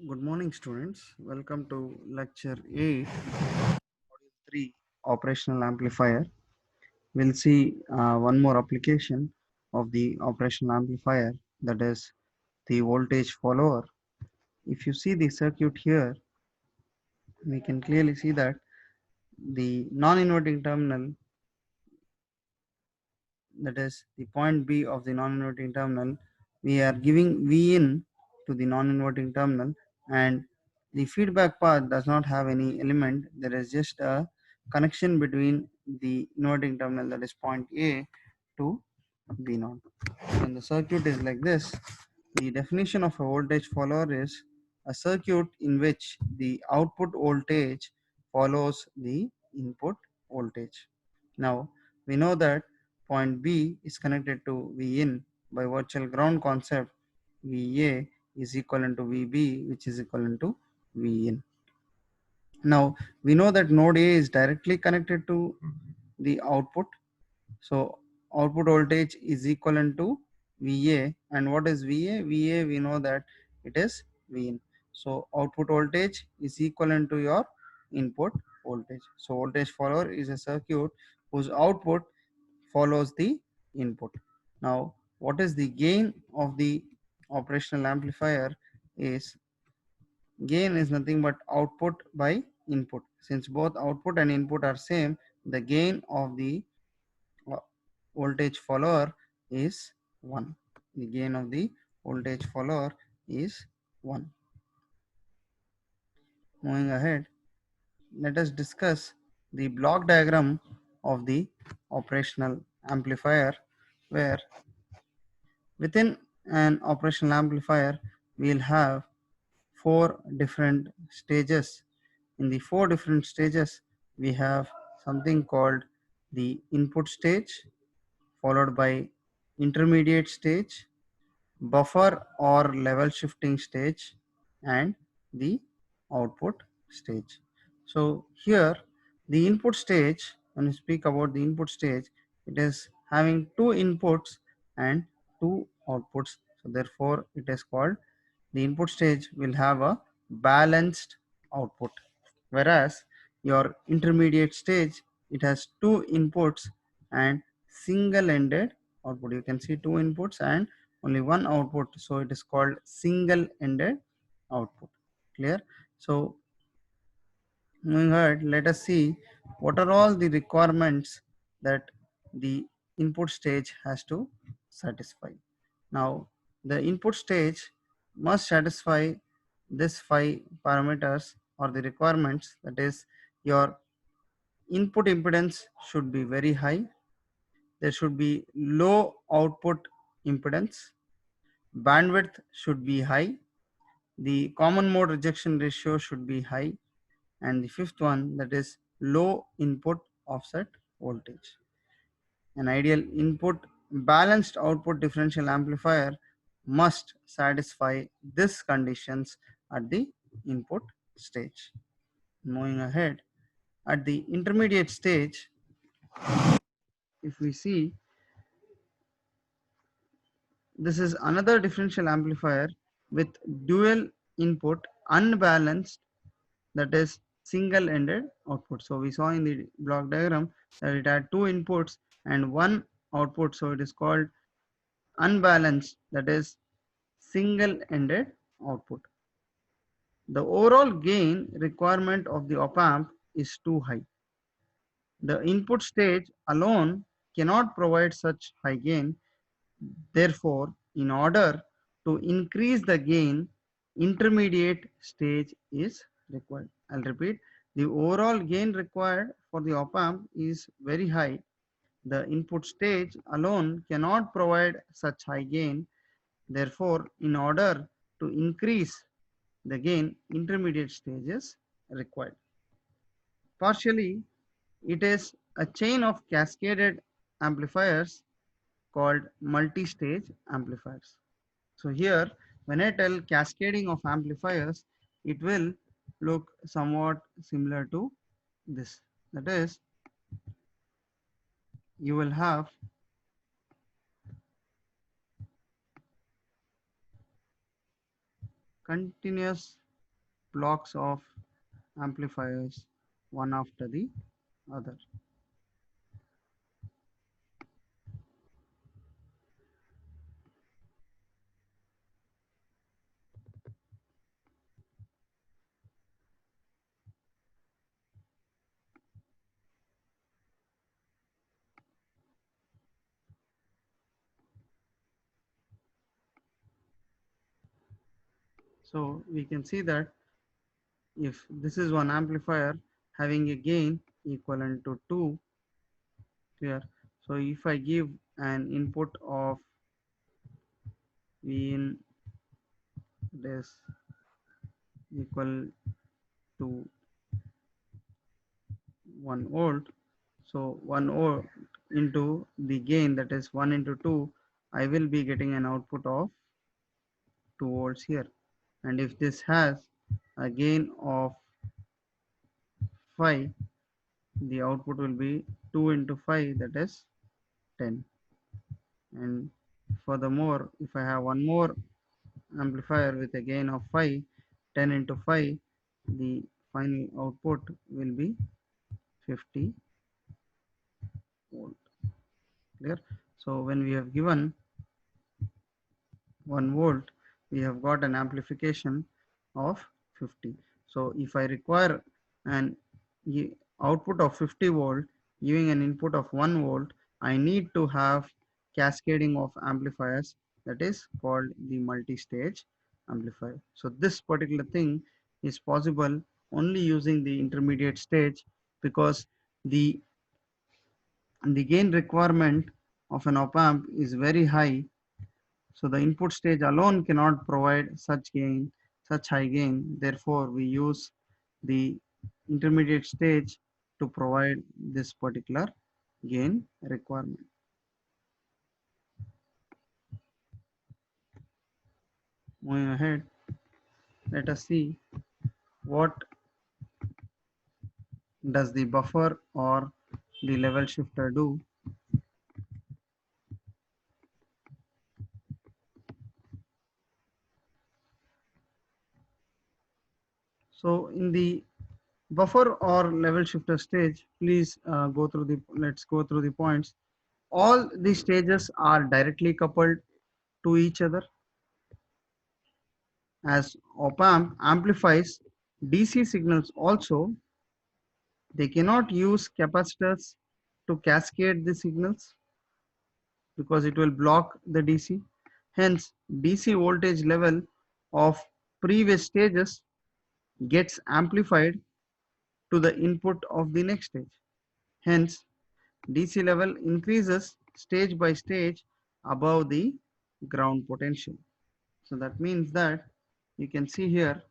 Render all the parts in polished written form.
Good morning, students. Welcome to lecture 8, module 3, operational amplifier. We'll see one more application of the operational amplifier, that is the voltage follower. If you see the circuit here, we can clearly see that the non-inverting terminal, that is the point B of the non-inverting terminal, we are giving V in to the non-inverting terminal, and the feedback path does not have any element. There is just a connection between the inverting terminal, that is point A, to V naught. When the circuit is like this, the definition of a voltage follower is a circuit in which the output voltage follows the input voltage. Now we know that point B is connected to V in by virtual ground concept. VA is equivalent to VB, which is equivalent to V in. Now we know that node A is directly connected to the output, so output voltage is equivalent to VA. And what is VA? VA, we know that it is V in. So output voltage is equivalent to your input voltage. So voltage follower is a circuit whose output follows the input. Now what is the gain of the operational amplifier? Is gain is nothing but output by input. Since both output and input are same, the gain of the voltage follower is 1. The gain of the voltage follower is 1. Moving ahead, let us discuss the block diagram of the operational amplifier, where within an operational amplifier we'll have 4 different stages. In the 4 different stages, we have something called the input stage, followed by intermediate stage, buffer or level shifting stage, and the output stage. So here the input stage, when we speak about the input stage, it is having 2 inputs and 2 outputs. So therefore it is called, the input stage will have a balanced output, whereas your intermediate stage, it has 2 inputs and single ended output. You can see 2 inputs and only 1 output, so it is called single ended output. Clear? So moving ahead, let us see what are all the requirements that the input stage has to satisfy. Now the input stage must satisfy this 5 parameters or the requirements, that is, your input impedance should be very high, there should be low output impedance, bandwidth should be high, the common mode rejection ratio should be high, and the fifth one, that is low input offset voltage. An ideal input balanced output differential amplifier must satisfy these conditions at the input stage. Moving ahead, at the intermediate stage, if we see, this is another differential amplifier with dual input, unbalanced, that is single ended output. So we saw in the block diagram that it had 2 inputs and 1 output, so it is called unbalanced, that is single ended output. The overall gain requirement of the op amp is too high. The input stage alone cannot provide such high gain. Therefore, in order to increase the gain, intermediate stage is required. I'll repeat, the overall gain required for the op amp is very high. The input stage alone cannot provide such high gain. Therefore, in order to increase the gain, intermediate stage is required. Partially, it is a chain of cascaded amplifiers called multi-stage amplifiers. So here, when I tell cascading of amplifiers, it will look somewhat similar to this. That is, you will have continuous blocks of amplifiers one after the other. So we can see that if this is one amplifier having a gain equivalent to 2 here, so if I give an input of V in this equal to 1 volt, so 1 volt into the gain, that is 1 into 2, I will be getting an output of 2 volts here. And if this has a gain of 5, the output will be 2 into 5, that is 10. And furthermore, if I have one more amplifier with a gain of 5, 10 into 5, the final output will be 50 volt. Clear? So when we have given 1 volt, we have got an amplification of 50. So if I require an output of 50 volt giving an input of 1 volt, I need to have cascading of amplifiers, that is called the multi-stage amplifier. So this particular thing is possible only using the intermediate stage, because the gain requirement of an op amp is very high. So the input stage alone cannot provide such high gain. Therefore, we use the intermediate stage to provide this particular gain requirement. Moving ahead, let us see what does the buffer or the level shifter do. So in the buffer or level shifter stage, please let's go through the points. All the stages are directly coupled to each other. As op amp amplifies DC signals also, they cannot use capacitors to cascade the signals because it will block the DC. Hence, DC voltage level of previous stages gets amplified to the input of the next stage. Hence, DC level increases stage by stage above the ground potential. So that means that you can see here,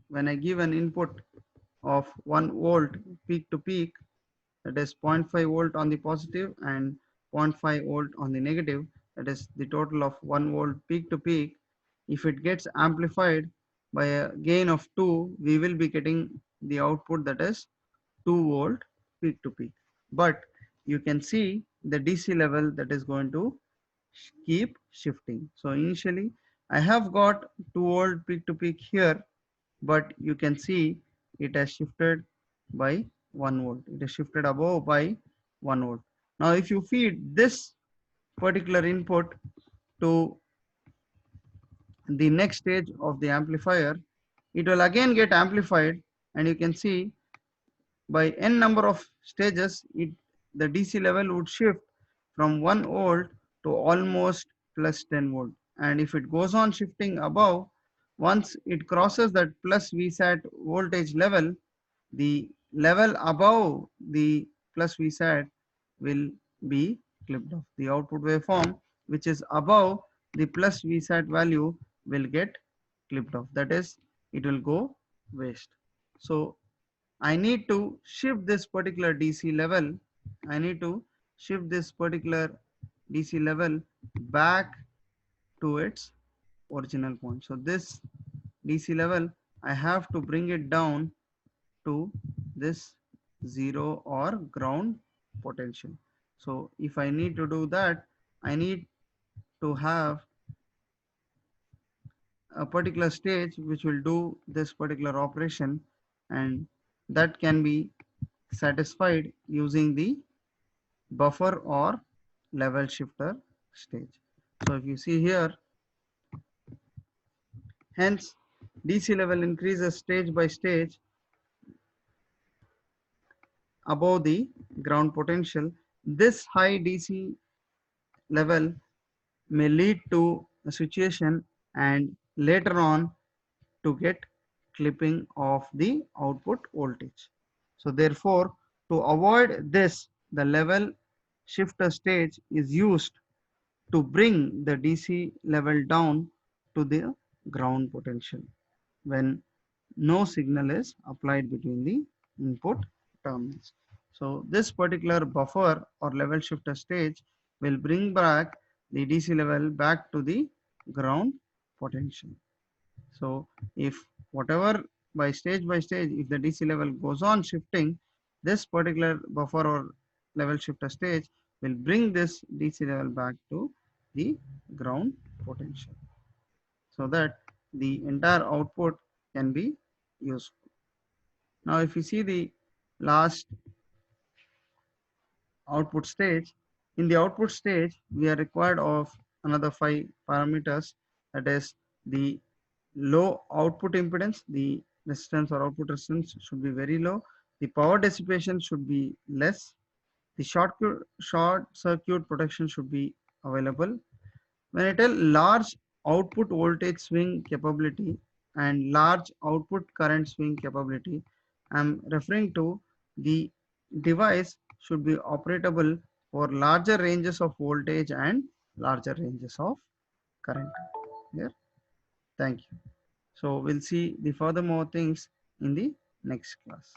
when I give an input of 1 volt peak to peak, that is 0.5 volt on the positive and 0.5 volt on the negative, that is the total of 1 volt peak to peak. If it gets amplified by a gain of 2, we will be getting the output, that is 2 volt peak to peak. But you can see the DC level that is going to keep shifting. So initially I have got 2 volt peak to peak here, but you can see it has shifted by 1 volt. It is shifted above by 1 volt. Now if you feed this particular input to the next stage of the amplifier, it will again get amplified, and you can see by n number of stages, the DC level would shift from 1 volt to almost plus 10 volt. And if it goes on shifting above, once it crosses that plus VSAT voltage level, the level above the plus VSAT will be clipped off. The output waveform which is above the plus VSAT value will get clipped off. That is, it will go waste. So I need to shift this particular DC level. I need to shift this particular DC level back to its original point. So this DC level, I have to bring it down to this 0 or ground potential. So if I need to do that, I need to have a particular stage which will do this particular operation, and that can be satisfied using the buffer or level shifter stage. So if you see here, hence DC level increases stage by stage above the ground potential. This high DC level may lead to a situation and later on to get clipping of the output voltage. So therefore, to avoid this, the level shifter stage is used to bring the DC level down to the ground potential when no signal is applied between the input terminals. So this particular buffer or level shifter stage will bring back the DC level back to the ground potential. So if whatever by stage, if the DC level goes on shifting, this particular buffer or level shifter stage will bring this DC level back to the ground potential so that the entire output can be useful. Now if you see the last output stage, in the output stage we are required of another 5 parameters, that is the low output impedance, the resistance or output resistance should be very low, the power dissipation should be less, the short circuit protection should be available. When I tell large output voltage swing capability and large output current swing capability, I am referring to the device should be operable for larger ranges of voltage and larger ranges of current. Here, thank you. So we'll see the furthermore things in the next class.